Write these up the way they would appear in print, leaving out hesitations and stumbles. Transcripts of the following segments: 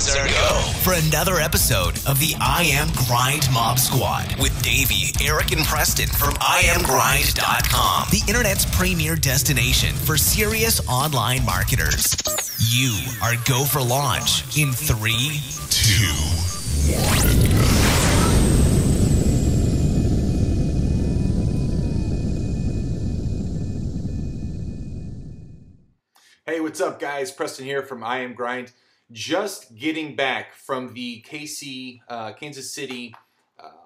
Sir, go for another episode of the IMGrind Mob Squad with Davey, Eric, and Preston from IMGrind.com, the internet's premier destination for serious online marketers. You are go for launch in 3, 2, 1. Hey, what's up, guys? Preston here from IMGrind. Just getting back from the Kansas City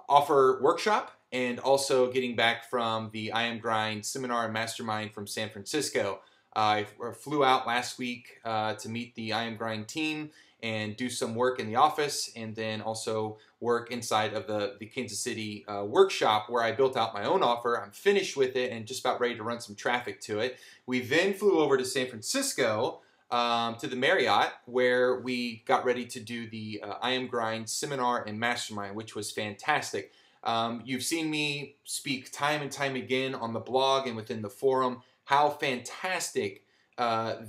offer workshop, and also getting back from the IMGrind seminar and mastermind from San Francisco. I flew out last week to meet the IMGrind team and do some work in the office, and then also work inside of the Kansas City workshop where I built out my own offer. I'm finished with it and just about ready to run some traffic to it. We then flew over to San Francisco to the Marriott, where we got ready to do the IMGrind seminar and mastermind, which was fantastic. You've seen me speak time and time again on the blog and within the forum how fantastic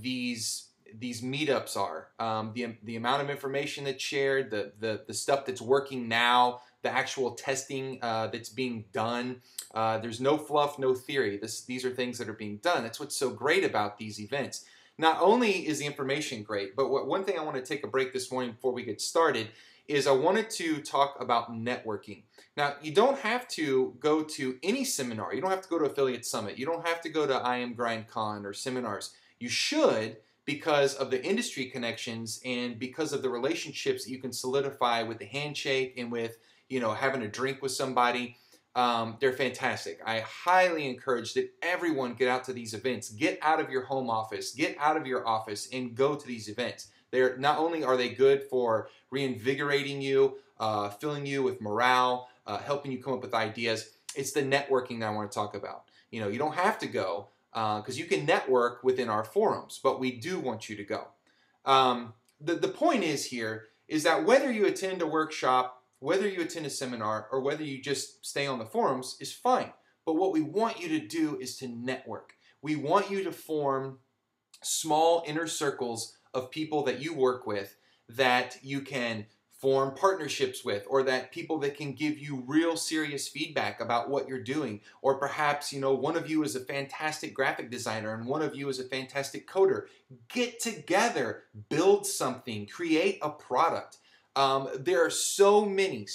these meetups are. The amount of information that's shared, the stuff that's working now, the actual testing that's being done. There's no fluff, no theory. These are things that are being done. That's what's so great about these events. Not only is the information great, but one thing I want to take a break this morning before we get started is I wanted to talk about networking. Now, you don't have to go to any seminar. You don't have to go to Affiliate Summit. You don't have to go to IMGrind Con or seminars. You should, because of the industry connections and because of the relationships that you can solidify with the handshake and with, having a drink with somebody. They're fantastic. I highly encourage that everyone get out to these events. Get out of your home office, get out of your office and go to these events. They're not only are they good for reinvigorating you, filling you with morale, helping you come up with ideas. It's the networking that I want to talk about. You don't have to go because you can network within our forums, but we do want you to go. The point is here is that whether you attend a workshop, whether you attend a seminar, or whether you just stay on the forums is fine. But what we want you to do is to network. We want you to form small inner circles of people that you work with that you can form partnerships with, or that people that can give you real serious feedback about what you're doing. Or perhaps, one of you is a fantastic graphic designer and one of you is a fantastic coder. Get together, build something, create a product. There are so many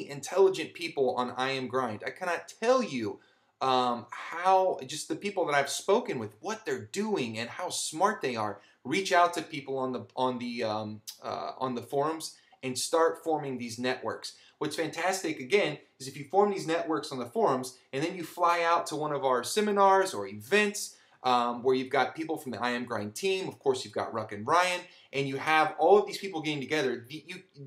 intelligent people on IMGrind. I cannot tell you how just the people that I've spoken with, what they're doing and how smart they are. Reach out to people on the forums and start forming these networks. What's fantastic, again, is if you form these networks on the forums and then you fly out to one of our seminars or events where you've got people from the IMGrind team, of course you've got Ruck and Ryan, and you have all of these people getting together,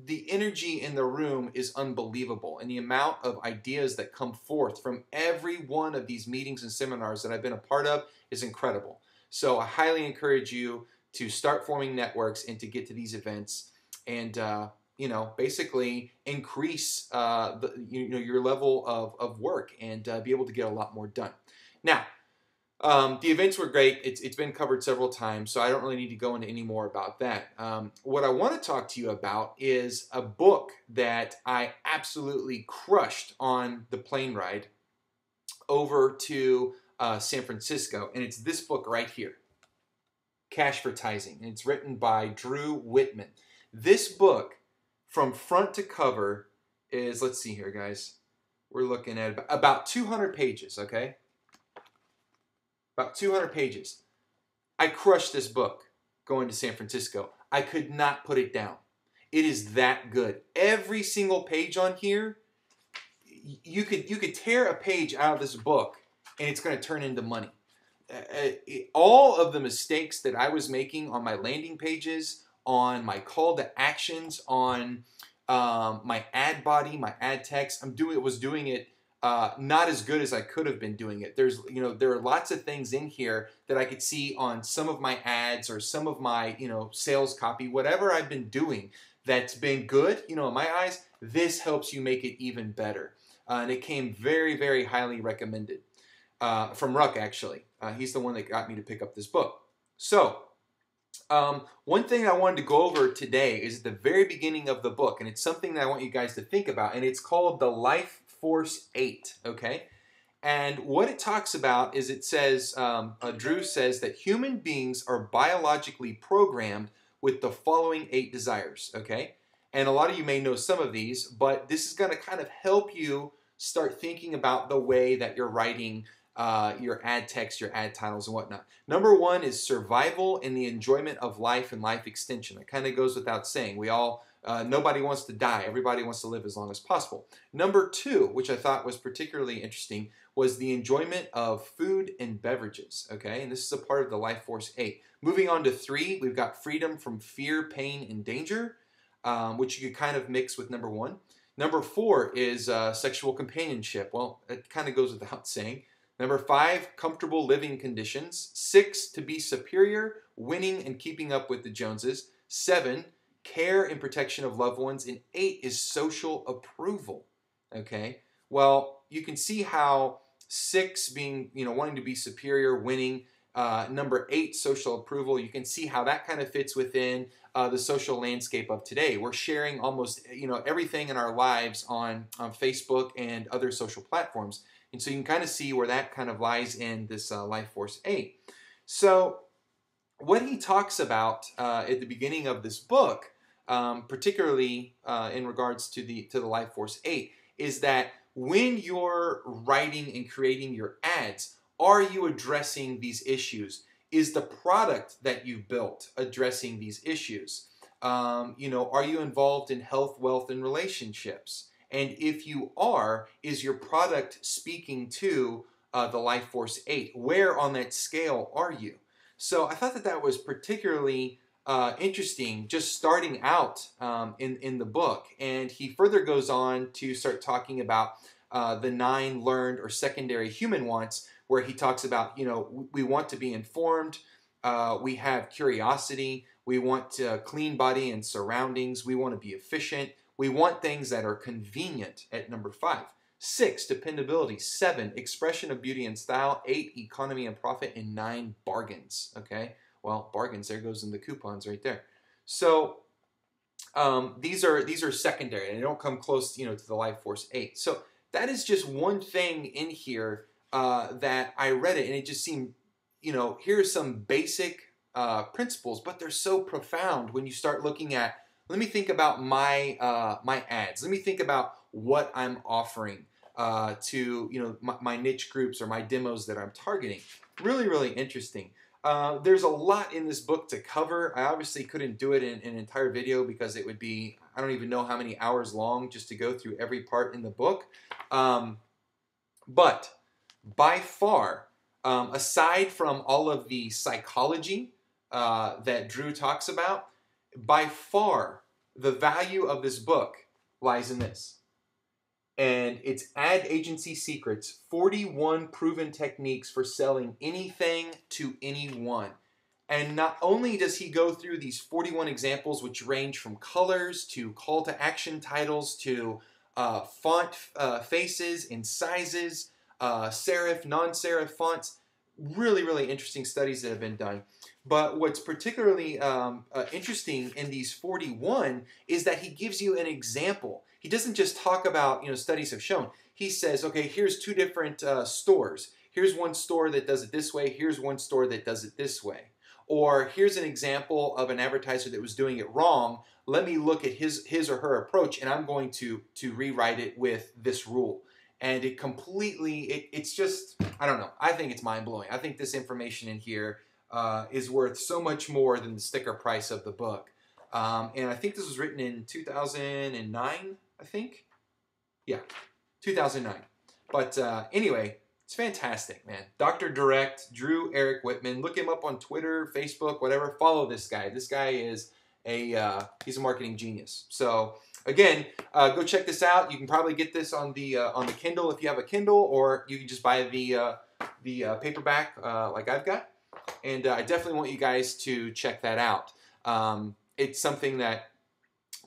the energy in the room is unbelievable, and the amount of ideas that come forth from every one of these meetings and seminars that I've been a part of is incredible. So I highly encourage you to start forming networks and to get to these events and basically increase your level of work and be able to get a lot more done. Now, the events were great. It's been covered several times, so I don't really need to go into any more about that. What I want to talk to you about is a book that I absolutely crushed on the plane ride over to San Francisco, and it's this book right here, Cashvertising, and it's written by Drew Whitman. This book, from front to cover, is, let's see here, guys, we're looking at about 200 pages, okay? About 200 pages. I crushed this book going to San Francisco. I could not put it down. It is that good. Every single page on here, you could tear a page out of this book and it's going to turn into money. All of the mistakes that I was making on my landing pages, on my call to actions, on my ad body, my ad text, was doing it not as good as I could have been doing it. There are lots of things in here that I could see on some of my ads or some of my, sales copy, whatever I've been doing that's been good, in my eyes. This helps you make it even better. And it came very, very highly recommended from Ruck, actually. He's the one that got me to pick up this book. So One thing I wanted to go over today is at the very beginning of the book, and it's something that I want you guys to think about, and it's called the Life Force 8, okay? And what it talks about is it says, Drew says that human beings are biologically programmed with the following 8 desires, okay? And a lot of you may know some of these, but this is going to kind of help you start thinking about the way that you're writing your ad text, your ad titles, and whatnot. Number 1 is survival and the enjoyment of life and life extension. That kind of goes without saying. We all, nobody wants to die. Everybody wants to live as long as possible. Number 2, which I thought was particularly interesting, was the enjoyment of food and beverages, okay? And this is a part of the Life Force 8. Moving on to 3, we've got freedom from fear, pain, and danger, which you could kind of mix with number 1. Number 4 is sexual companionship. Well, it kind of goes without saying. Number 5, comfortable living conditions. 6, to be superior, winning and keeping up with the Joneses. 7, care and protection of loved ones. And 8 is social approval, okay? Well, you can see how 6 being, wanting to be superior, winning. Number 8, social approval. You can see how that kind of fits within the social landscape of today. We're sharing almost, everything in our lives on Facebook and other social platforms. And so you can kind of see where that kind of lies in this Life Force 8. So what he talks about at the beginning of this book, particularly in regards to the Life Force 8, is that when you're writing and creating your ads, are you addressing these issues? Is the product that you built addressing these issues? Are you involved in health, wealth, and relationships? And if you are, is your product speaking to the Life Force 8? Where on that scale are you? So I thought that was particularly interesting, just starting out in the book. And he further goes on to start talking about the 9 learned or secondary human wants, where he talks about, we want to be informed, we have curiosity, we want a clean body and surroundings, we want to be efficient, we want things that are convenient at number 5. 6, dependability. 7, expression of beauty and style. 8, economy and profit. And 9, bargains, okay? Well, bargains, there goes in the coupons right there. So these are secondary, and they don't come close, to the Life Force 8. So that is just one thing in here that I read it, and it just seemed, here's some basic principles, but they're so profound when you start looking at, let me think about my my ads. Let me think about what I'm offering to my niche groups or my demos that I'm targeting. Really, really interesting. There's a lot in this book to cover. I obviously couldn't do it in an entire video because it would be, I don't even know how many hours long just to go through every part in the book. But by far, aside from all of the psychology that Drew talks about, by far the value of this book lies in this. And it's Ad Agency Secrets, 41 proven techniques for selling anything to anyone. And not only does he go through these 41 examples, which range from colors to call to action titles to font faces and sizes, serif, non-serif fonts, really, really interesting studies that have been done. But what's particularly interesting in these 41 is that he gives you an example. He doesn't just talk about, studies have shown. He says, okay, here's 2 different stores. Here's one store that does it this way. Here's one store that does it this way. Or here's an example of an advertiser that was doing it wrong. Let me look at his or her approach, and I'm going to rewrite it with this rule. And it completely, it's just, I don't know. I think it's mind-blowing. I think this information in here is worth so much more than the sticker price of the book. And I think this was written in 2009, I think. Yeah, 2009. But anyway, it's fantastic, man. Dr. Direct, Drew Eric Whitman. Look him up on Twitter, Facebook, whatever. Follow this guy. This guy is he's a marketing genius. So again, go check this out. You can probably get this on the Kindle if you have a Kindle, or you can just buy the paperback like I've got. And I definitely want you guys to check that out. It's something that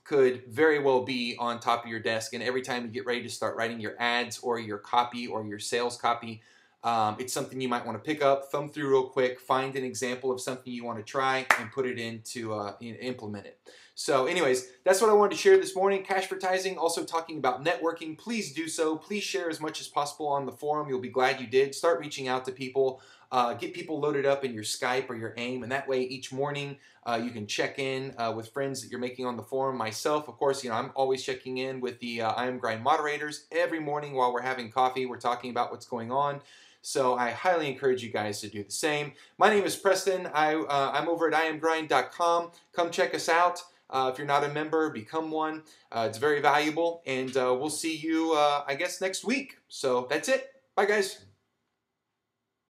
could very well be on top of your desk, and every time you get ready to start writing your ads or your copy or your sales copy, It's something you might want to pick up, thumb through real quick, find an example of something you want to try, and put it into implement it. So anyways, that's what I wanted to share this morning. Cashvertising, also talking about networking. Please do so. Please share as much as possible on the forum. You'll be glad you did. Start reaching out to people. Get people loaded up in your Skype or your AIM, and that way each morning you can check in with friends that you're making on the forum. Myself, of course, I'm always checking in with the IMGrind moderators every morning while we're having coffee. We're talking about what's going on. So I highly encourage you guys to do the same. My name is Preston. I'm over at IMGrind.com. Come check us out. If you're not a member, become one. It's very valuable, and we'll see you, I guess, next week. So that's it. Bye, guys.